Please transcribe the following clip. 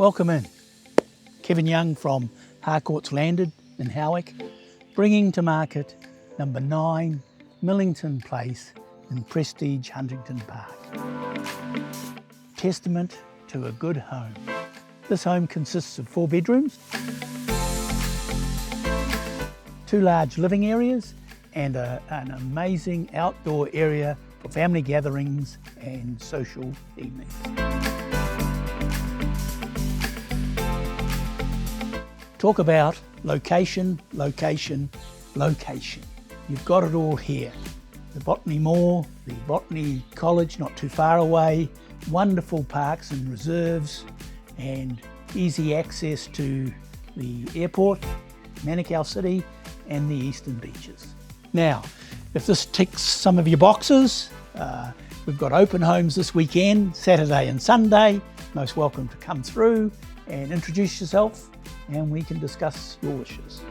Welcome in. Kevin Young from Harcourt's Landed in Howick, bringing to market number 9 Millington Place in Prestige Huntington Park. Testament to a good home. This home consists of 4 bedrooms, 2 large living areas and an amazing outdoor area for family gatherings and social evenings. Talk about location, location, location. You've got it all here. The Botany Mall, the Botany College not too far away, wonderful parks and reserves, and easy access to the airport, Manukau City, and the Eastern Beaches. Now, if this ticks some of your boxes, we've got open homes this weekend, Saturday and Sunday. Most welcome to come through and introduce yourself, and we can discuss your wishes.